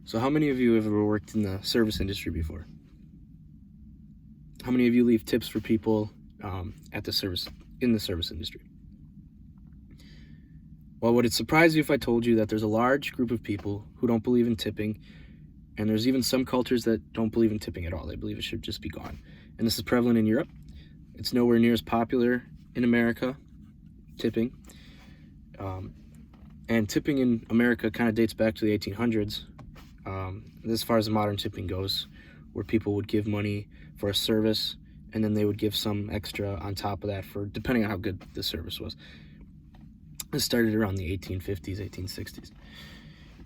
So how many of you have ever worked in the service industry before? How many of you leave tips for people in the service industry? Well, would it surprise you if I told you that there's a large group of people who don't believe in tipping, and there's even some cultures that don't believe in tipping at all. They believe it should just be gone. And this is prevalent in Europe. It's nowhere near as popular in America, tipping. And tipping in America kind of dates back to the 1800s, as far as the modern tipping goes, where people would give money for a service, and then they would give some extra on top of that for depending on how good the service was. It started around the 1850s, 1860s.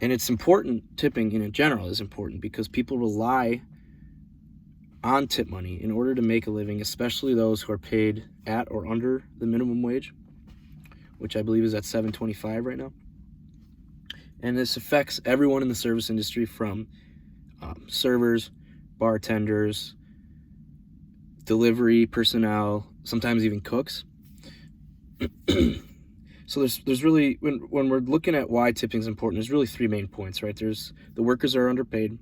And it's important, tipping in general is important because people rely on tip money in order to make a living, especially those who are paid at or under the minimum wage, which I believe is at $7.25 right now. And this affects everyone in the service industry, from servers, bartenders, delivery personnel, sometimes even cooks. So there's really, when we're looking at why tipping is important, there's really three main points, right? There's the workers are underpaid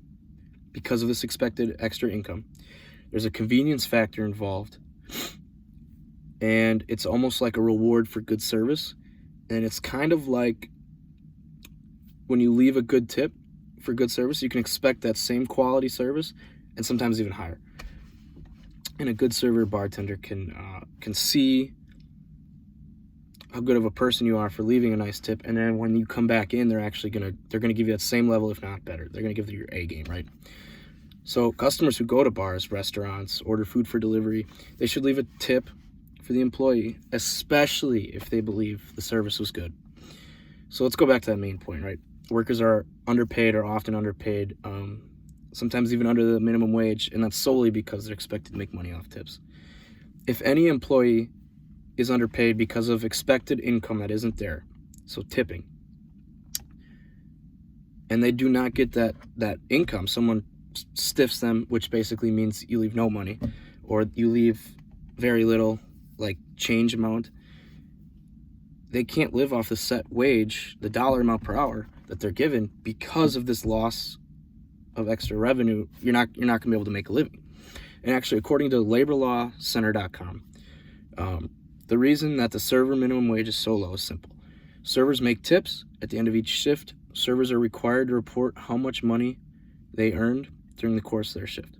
because of this expected extra income. There's a convenience factor involved, and it's almost like a reward for good service. And it's kind of like when you leave a good tip for good service, you can expect that same quality service and sometimes even higher. And a good server bartender can see how good of a person you are for leaving a nice tip, and then when you come back in, they're gonna give you that same level, if not better. They're gonna give you your A game, right? So customers who go to bars, restaurants, order food for delivery, they should leave a tip for the employee, especially if they believe the service was good. So let's go back to that main point, right? Workers are underpaid, or often underpaid, sometimes even under the minimum wage, and that's solely because they're expected to make money off tips. If any employee is underpaid because of expected income that isn't there, so tipping, and they do not get that income, someone stiffs them, which basically means you leave no money, or you leave very little, like change amount, they can't live off the set wage, the dollar amount per hour that they're given because of this loss of extra revenue. You're not gonna be able to make a living. And actually, according to laborlawcenter.com, the reason that the server minimum wage is so low is simple. Servers make tips at the end of each shift. Servers are required to report how much money they earned during the course of their shift.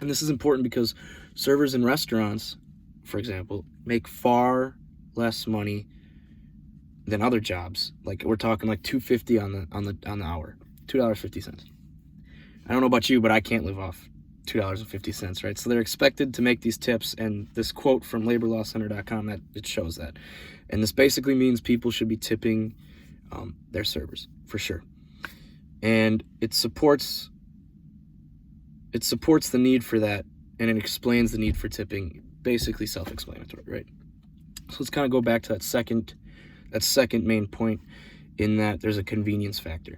And this is important because servers in restaurants, for example, make far less money than other jobs. Like, we're talking like $2.50 on the hour, $2.50. I don't know about you, but I can't live off $2.50, right? So they're expected to make these tips, and this quote from laborlawcenter.com, that it shows that. And this basically means people should be tipping their servers, for sure. And it supports the need for that, and it explains the need for tipping, basically self-explanatory, right? So let's kind of go back to that second main point, in that there's a convenience factor.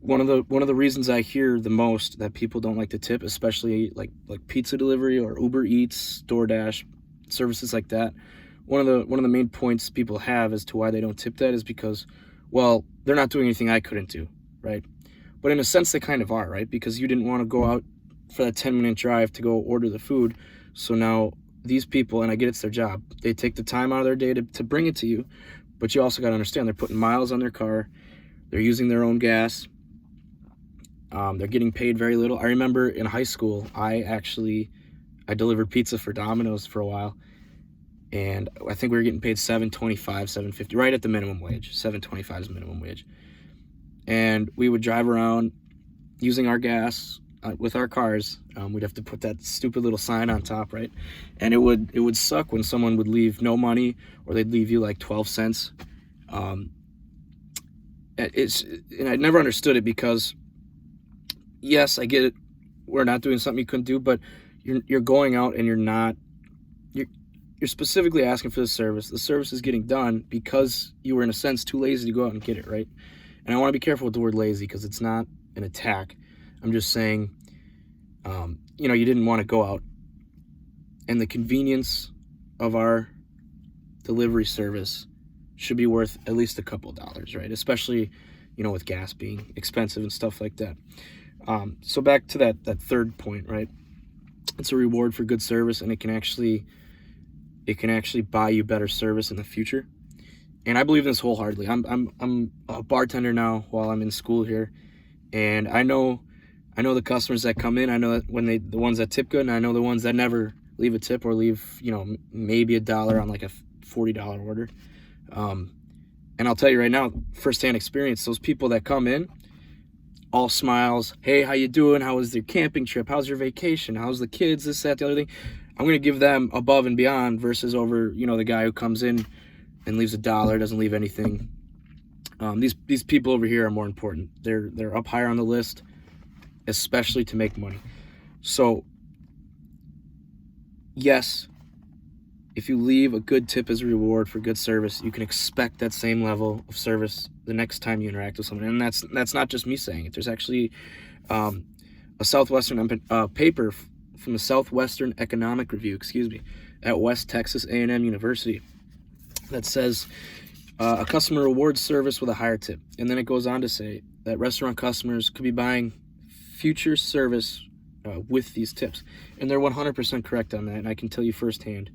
One of the reasons I hear the most that people don't like to tip, especially like pizza delivery or Uber Eats, DoorDash, services like that, one of the main points people have as to why they don't tip that is because, well, they're not doing anything I couldn't do, right? But in a sense, they kind of are, right? Because you didn't want to go out for that 10-minute drive to go order the food. So now these people, and I get it's their job, they take the time out of their day to bring it to you, but you also got to understand they're putting miles on their car, they're using their own gas, they're getting paid very little. I remember in high school, I delivered pizza for Domino's for a while, and I think we were getting paid $7.25, $7.50, right at the minimum wage. $7.25 is minimum wage. And we would drive around using our gas with our cars. We'd have to put that stupid little sign on top, right? And it would suck when someone would leave no money, or they'd leave you like 12 cents. And I never understood it, because yes, I get it, we're not doing something you couldn't do, but you're going out and you're specifically asking for the service. The service is getting done because you were, in a sense, too lazy to go out and get it, right? And I want to be careful with the word lazy, because it's not an attack. I'm just saying, you didn't want to go out, and the convenience of our delivery service should be worth at least a couple dollars, right? Especially, with gas being expensive and stuff like that. So back to that third point, right? It's a reward for good service, and it can actually buy you better service in the future. And I believe in this wholeheartedly. I'm a bartender now while I'm in school here, and I know the customers that come in. I know that the ones that tip good, and I know the ones that never leave a tip or leave maybe $1 on like a $40 order. And I'll tell you right now, firsthand experience, those people that come in, all smiles, hey, how you doing? How was your camping trip? How's your vacation? How's the kids? This, that, the other thing. I'm going to give them above and beyond versus over, the guy who comes in and leaves $1, doesn't leave anything. These people over here are more important. They're up higher on the list, especially to make money. So, yes, if you leave a good tip as a reward for good service, you can expect that same level of service the next time you interact with someone. And that's not just me saying it. There's actually a Southwestern paper from the Southwestern Economic Review, at West Texas A&M University that says a customer rewards service with a higher tip. And then it goes on to say that restaurant customers could be buying future service with these tips. And they're 100% correct on that, and I can tell you firsthand.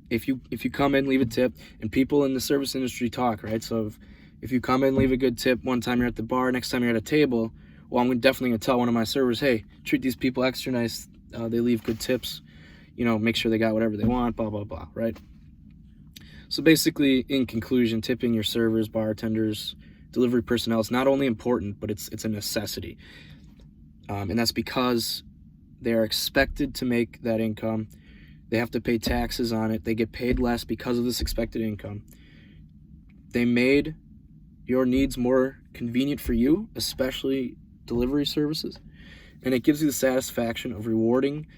If you come in, leave a tip, and people in the service industry talk, right? So if you come in, leave a good tip one time you're at the bar, next time you're at a table, well, I'm definitely going to tell one of my servers, hey, treat these people extra nice. They leave good tips, make sure they got whatever they want, blah, blah, blah, right? So basically, in conclusion, tipping your servers, bartenders, delivery personnel is not only important, but it's a necessity. And that's because they are expected to make that income. They have to pay taxes on it. They get paid less because of this expected income. They made your needs more convenient for you, especially delivery services. And it gives you the satisfaction of rewarding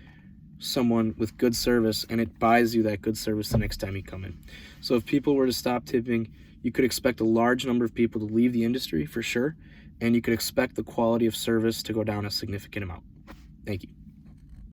someone with good service, and it buys you that good service the next time you come in. So if people were to stop tipping, you could expect a large number of people to leave the industry for sure, and you could expect the quality of service to go down a significant amount. Thank you.